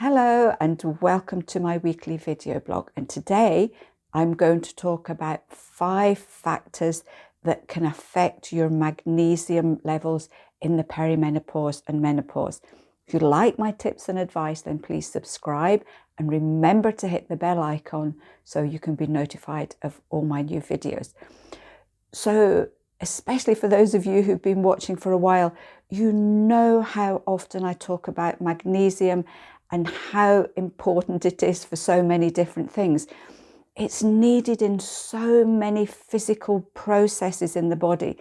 Hello and welcome to my weekly video blog, and today I'm going to talk about 5 factors that can affect your magnesium levels in the perimenopause and menopause. If you like my tips and advice, then please subscribe and remember to hit the bell icon so you can be notified of all my new videos. So especially for those of you who've been watching for a while, you know how often I talk about magnesium and how important it is for so many different things. It's needed in so many physical processes in the body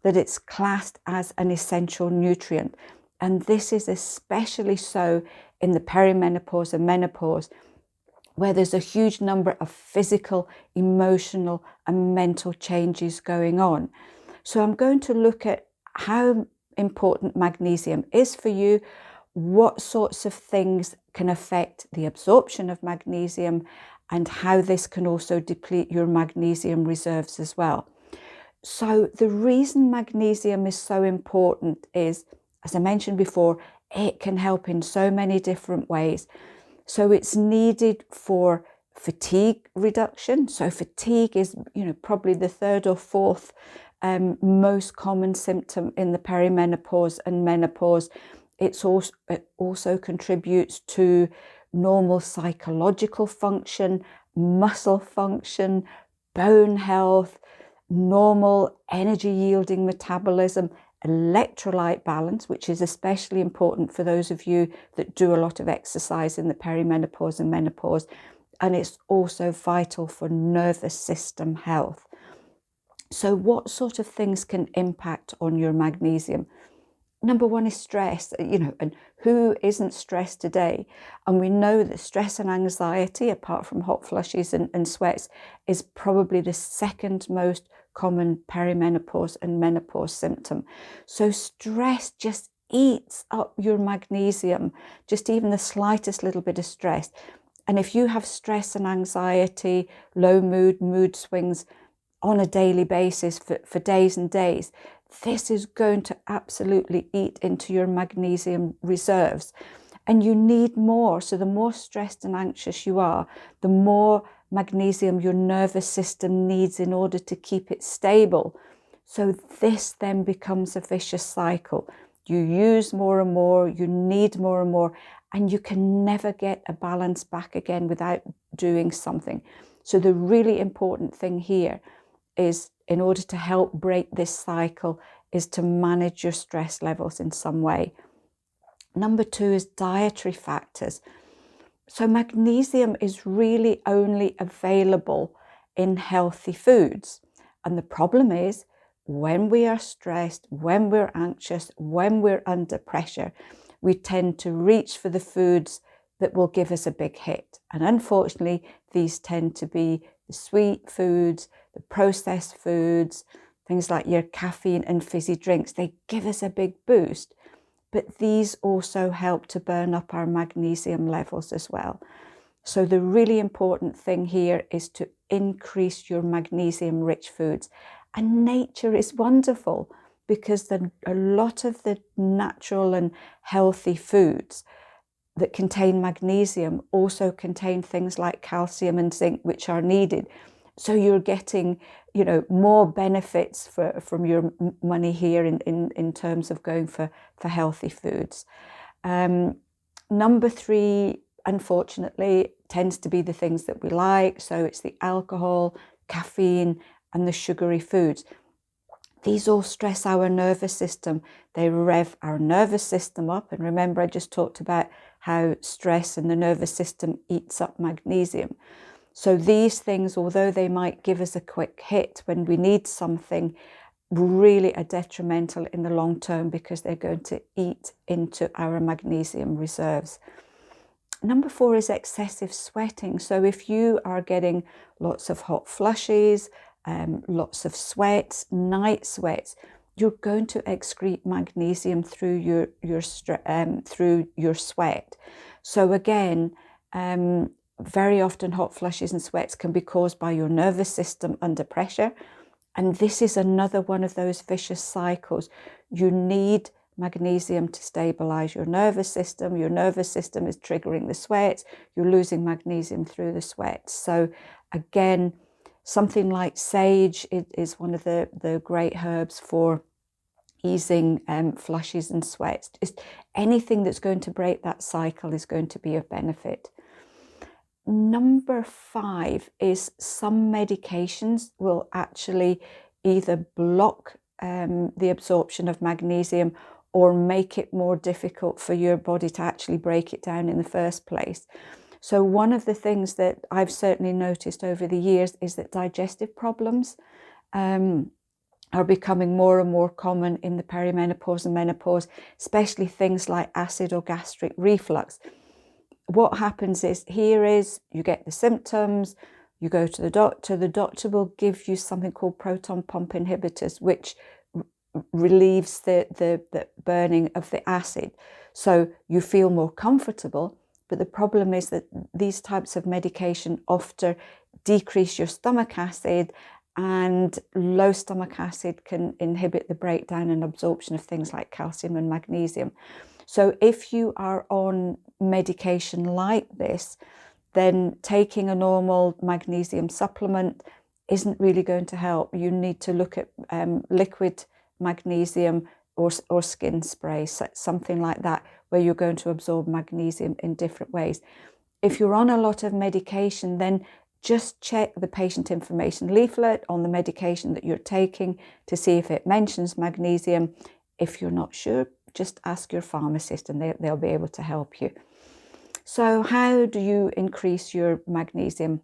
that it's classed as an essential nutrient. And this is especially so in the perimenopause and menopause, where there's a huge number of physical, emotional, and mental changes going on. So I'm going to look at how important magnesium is for you, what sorts of things can affect the absorption of magnesium, and how this can also deplete your magnesium reserves as well. So the reason magnesium is so important is, as I mentioned before, it can help in so many different ways. So it's needed for fatigue reduction. So fatigue is, probably the 3rd or 4th most common symptom in the perimenopause and menopause. It also contributes to normal psychological function, muscle function, bone health, normal energy yielding metabolism, electrolyte balance, which is especially important for those of you that do a lot of exercise in the perimenopause and menopause. And it's also vital for nervous system health. So what sort of things can impact on your magnesium? Number 1 is stress, and who isn't stressed today? And we know that stress and anxiety, apart from hot flushes and sweats, is probably the 2nd most common perimenopause and menopause symptom. So stress just eats up your magnesium, just even the slightest little bit of stress. And if you have stress and anxiety, low mood swings on a daily basis for days and days, this is going to absolutely eat into your magnesium reserves, and you need more. So the more stressed and anxious you are, the more magnesium your nervous system needs in order to keep it stable. So this then becomes a vicious cycle. You use more and more, you need more and more, and you can never get a balance back again without doing something. So the really important thing here is, in order to help break this cycle, is to manage your stress levels in some way. Number 2 is dietary factors. So magnesium is really only available in healthy foods. And the problem is, when we are stressed, when we're anxious, when we're under pressure, we tend to reach for the foods that will give us a big hit. And unfortunately, these tend to be the sweet foods, the processed foods, things like your caffeine and fizzy drinks. They give us a big boost, but these also help to burn up our magnesium levels as well. So the really important thing here is to increase your magnesium rich foods. And nature is wonderful, because a lot of the natural and healthy foods that contain magnesium also contain things like calcium and zinc, which are needed. So you're getting, more benefits from your money here in terms of going for healthy foods. Number 3, unfortunately, tends to be the things that we like. So it's the alcohol, caffeine, and the sugary foods. These all stress our nervous system. They rev our nervous system up. And remember, I just talked about how stress in the nervous system eats up magnesium. So these things, although they might give us a quick hit when we need something, really are detrimental in the long term, because they're going to eat into our magnesium reserves. Number 4 is excessive sweating. So if you are getting lots of hot flushes, lots of sweats, night sweats, you're going to excrete magnesium through your sweat. So again, very often hot flushes and sweats can be caused by your nervous system under pressure. And this is another one of those vicious cycles. You need magnesium to stabilize your nervous system. Your nervous system is triggering the sweats. You're losing magnesium through the sweats. So again, something like sage is one of the great herbs for easing flushes and sweats. Just anything that's going to break that cycle is going to be of benefit. Number 5 is some medications will actually either block the absorption of magnesium or make it more difficult for your body to actually break it down in the first place. So one of the things that I've certainly noticed over the years is that digestive problems are becoming more and more common in the perimenopause and menopause, especially things like acid or gastric reflux. What happens is you get the symptoms, you go to the doctor will give you something called proton pump inhibitors, which relieves the burning of the acid. So you feel more comfortable, but the problem is that these types of medication often decrease your stomach acid, and low stomach acid can inhibit the breakdown and absorption of things like calcium and magnesium. So if you are on medication like this, then taking a normal magnesium supplement isn't really going to help. You need to look at liquid magnesium or skin spray, something like that, where you're going to absorb magnesium in different ways. If you're on a lot of medication, then just check the patient information leaflet on the medication that you're taking to see if it mentions magnesium. If you're not sure, just ask your pharmacist and they'll be able to help you. So how do you increase your magnesium?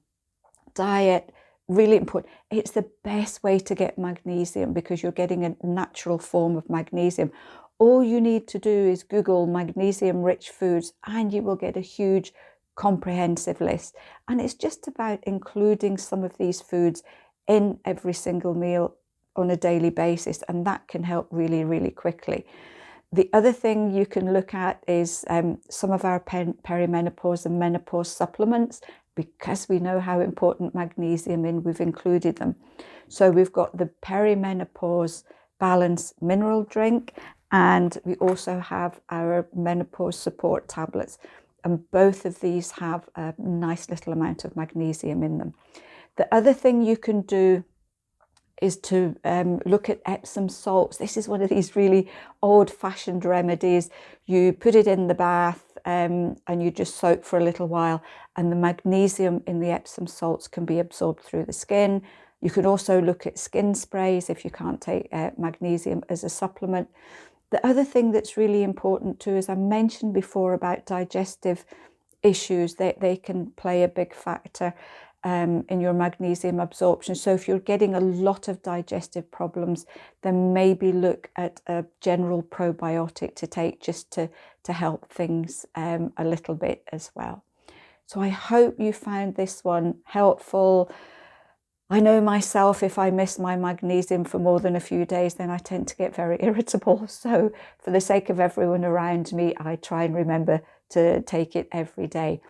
Diet, really important. It's the best way to get magnesium because you're getting a natural form of magnesium. All you need to do is Google magnesium-rich foods and you will get a huge comprehensive list. And it's just about including some of these foods in every single meal on a daily basis, and that can help really, really quickly. The other thing you can look at is some of our perimenopause and menopause supplements, because we know how important magnesium is, we've included them. So we've got the perimenopause balance mineral drink, and we also have our menopause support tablets. And both of these have a nice little amount of magnesium in them. The other thing you can do is to look at Epsom salts. This is one of these really old-fashioned remedies. You put it in the bath and you just soak for a little while, and the magnesium in the Epsom salts can be absorbed through the skin. You can also look at skin sprays if you can't take magnesium as a supplement. The other thing that's really important too, as I mentioned before about digestive issues, they can play a big factor in your magnesium absorption. So if you're getting a lot of digestive problems, then maybe look at a general probiotic to take just to help things a little bit as well. So I hope you found this one helpful. I know myself, if I miss my magnesium for more than a few days, then I tend to get very irritable. So for the sake of everyone around me, I try and remember to take it every day.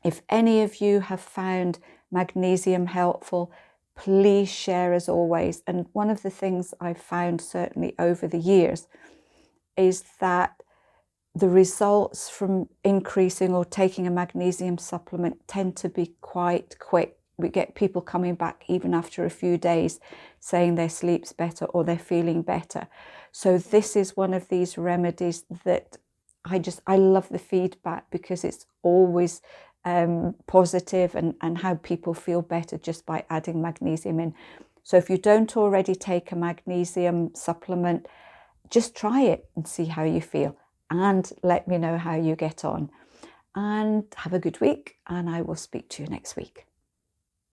If any of you have found magnesium helpful, please share as always. And one of the things I've found certainly over the years is that the results from increasing or taking a magnesium supplement tend to be quite quick. We get people coming back even after a few days saying their sleep's better or they're feeling better. So this is one of these remedies that I love the feedback, because it's always positive and how people feel better just by adding magnesium in. So if you don't already take a magnesium supplement, just try it and see how you feel, and let me know how you get on. And have a good week, and I will speak to you next week.